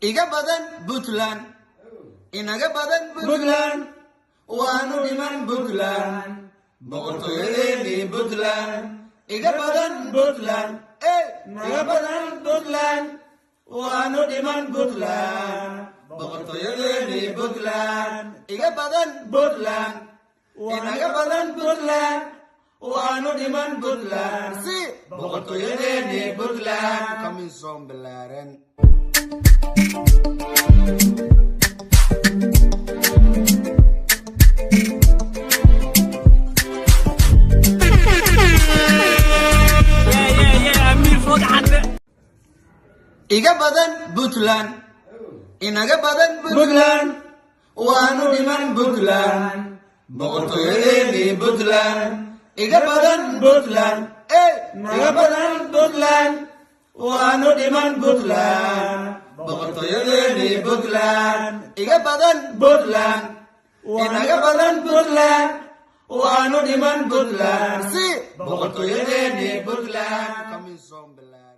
iga badan putland inaga badan putland waanu dhiman putland boqortooyadeeni putland iga badan putland naga badan putland waanu dhiman putland boqortooyadeeni putland iga badan putland inaga badan putland waanu dhiman putland si boqortooyadeeni putland kamisoon bilaaran iga badan putland inaga badan putland waanu dhiman putland boqortooyadeeni putland iga badan putland naga badan putland waanu dhiman putland boqortooyadeeni putland iga badan putland inaga badan putland waanu dhiman putland si boqortooyadeeni putland kamisoon bilaaran